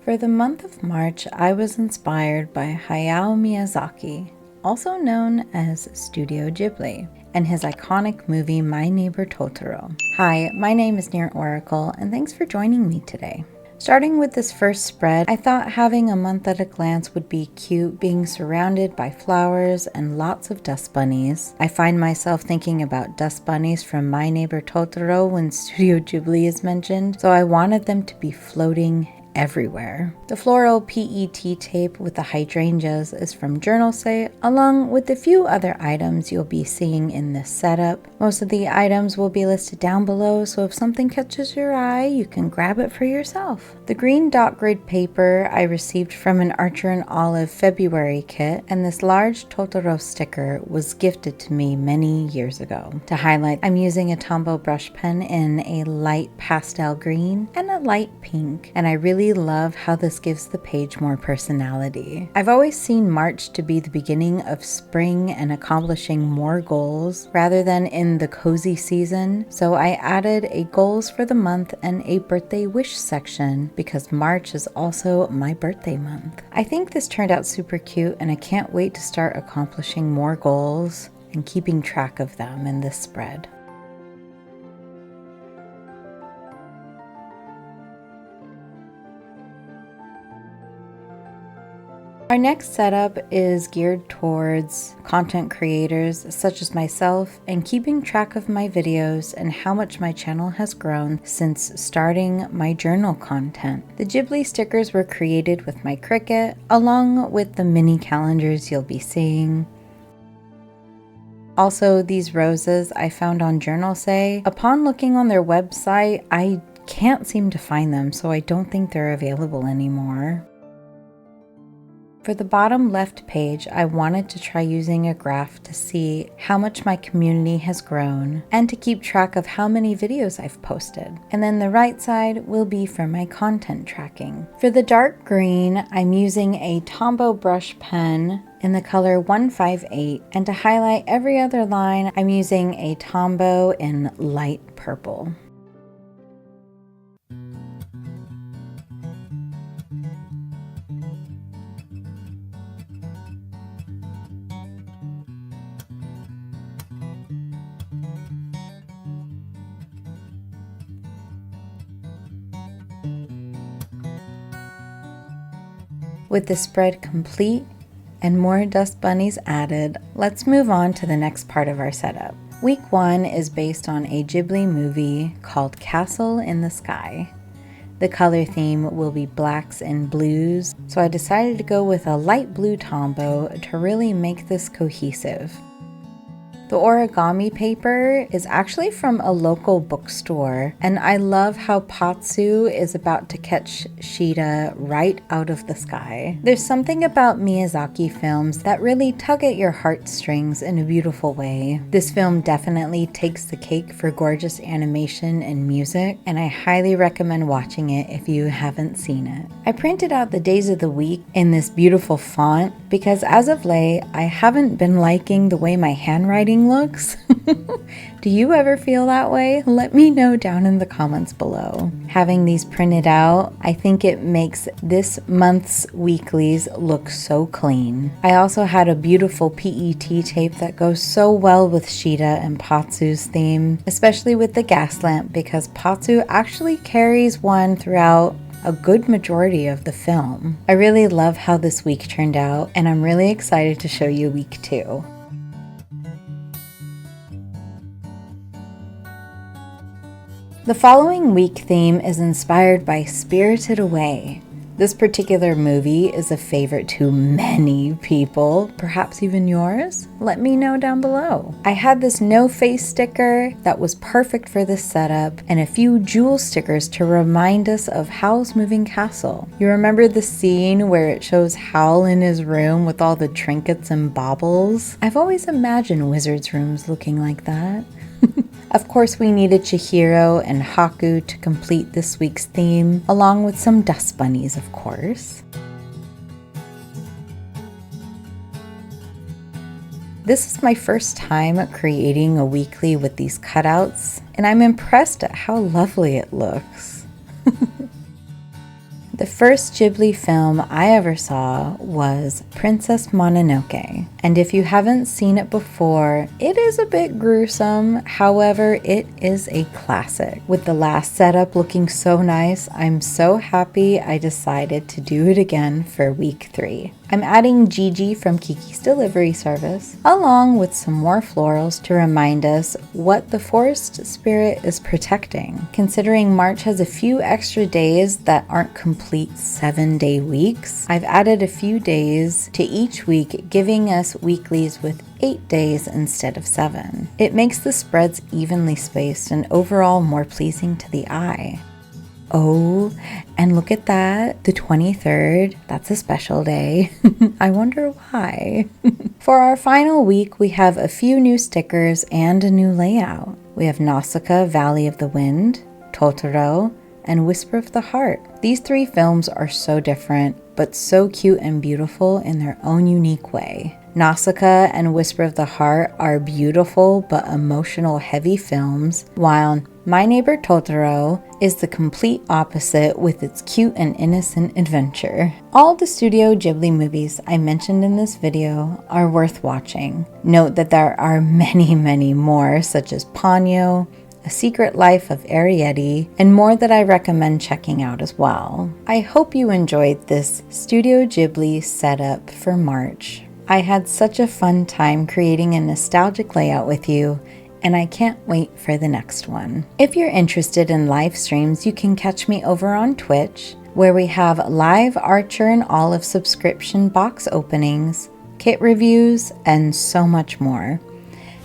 For the month of March, I was inspired by Hayao Miyazaki, also known as Studio Ghibli, and his iconic movie My Neighbor Totoro. Hi, my name is NierOracle, and thanks for joining me today. Starting with this first spread, I thought having a month at a glance would be cute, being surrounded by flowers and lots of dust bunnies. I find myself thinking about dust bunnies from My Neighbor Totoro when Studio Ghibli is mentioned, so I wanted them to be floating everywhere. The floral PET tape with the hydrangeas is from Journal-say, along with a few other items you'll be seeing in this setup. Most of the items will be listed down below, so if something catches your eye, you can grab it for yourself. The green dot grid paper I received from an Archer and Olive February kit, and this large Totoro sticker was gifted to me many years ago. To highlight, I'm using a Tombow brush pen in a light pastel green and a light pink, and I really love how this gives the page more personality. I've always seen March to be the beginning of spring and accomplishing more goals rather than in the cozy season, so I added a goals for the month and a birthday wish section because March is also my birthday month. I think this turned out super cute, and I can't wait to start accomplishing more goals and keeping track of them in this spread. Our next setup is geared towards content creators such as myself and keeping track of my videos and how much my channel has grown since starting my journal content. The Ghibli stickers were created with my Cricut, along with the mini calendars you'll be seeing. Also, these roses I found on Journal-say. Upon looking on their website, I can't seem to find them, so I don't think they're available anymore. For the bottom left page, I wanted to try using a graph to see how much my community has grown and to keep track of how many videos I've posted. And then the right side will be for my content tracking. For the dark green, I'm using a Tombow brush pen in the color 158, and to highlight every other line, I'm using a Tombow in light purple. With the spread complete and more dust bunnies added, let's move on to the next part of our setup. Week 1 is based on a Ghibli movie called Castle in the Sky. The color theme will be blacks and blues, so I decided to go with a light blue Tombow to really make this cohesive. The origami paper is actually from a local bookstore, and I love how Patsu is about to catch Shida right out of the sky. There's something about Miyazaki films that really tug at your heartstrings in a beautiful way. This film definitely takes the cake for gorgeous animation and music, and I highly recommend watching it if you haven't seen it. I printed out the days of the week in this beautiful font because as of late, I haven't been liking the way my handwriting looks. Do you ever feel that way? Let me know down in the comments below. Having these printed out, I think it makes this month's weeklies look so clean. I also had a beautiful PET tape that goes so well with Shida and Patsu's theme, especially with the gas lamp because Patsu actually carries one throughout a good majority of the film. I really love how this week turned out, and I'm really excited to show you week 2. The following week theme is inspired by Spirited Away. This particular movie is a favorite to many people, perhaps even yours. Let me know down below. I had this no face sticker that was perfect for this setup and a few jewel stickers to remind us of Howl's Moving Castle. You remember the scene where it shows Howl in his room with all the trinkets and baubles? I've always imagined wizards' rooms looking like that. Of course, we needed Chihiro and Haku to complete this week's theme, along with some dust bunnies, of course. This is my first time creating a weekly with these cutouts, and I'm impressed at how lovely it looks. The first Ghibli film I ever saw was Princess Mononoke, and if you haven't seen it before, it is a bit gruesome. However, it is a classic. With the last setup looking so nice, I'm so happy I decided to do it again for week 3. I'm adding Gigi from Kiki's Delivery Service, along with some more florals to remind us what the forest spirit is protecting. Considering March has a few extra days that aren't complete 7-day weeks, I've added a few days to each week, giving us weeklies with 8 days instead of 7. It makes the spreads evenly spaced and overall more pleasing to the eye. Oh, and look at that, the 23rd, that's a special day. I wonder why. For our final week, we have a few new stickers and a new layout. We have Nausicaa, Valley of the Wind, Totoro, and Whisper of the Heart. These 3 films are so different, but so cute and beautiful in their own unique way. Nausicaa and Whisper of the Heart are beautiful but emotional heavy films, while My Neighbor Totoro is the complete opposite with its cute and innocent adventure. All the Studio Ghibli movies I mentioned in this video are worth watching. Note that there are many more, such as Ponyo, A Secret Life of Arrietty, and more that I recommend checking out as well. I hope you enjoyed this Studio Ghibli setup for March. I had such a fun time creating a nostalgic layout with you, and I can't wait for the next one. If you're interested in live streams, you can catch me over on Twitch, where we have live Archer and Olive subscription box openings, kit reviews, and so much more.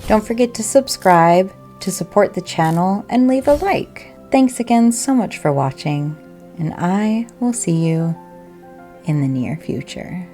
Don't forget to subscribe to support the channel and leave a like. Thanks again so much for watching, and I will see you in the near future.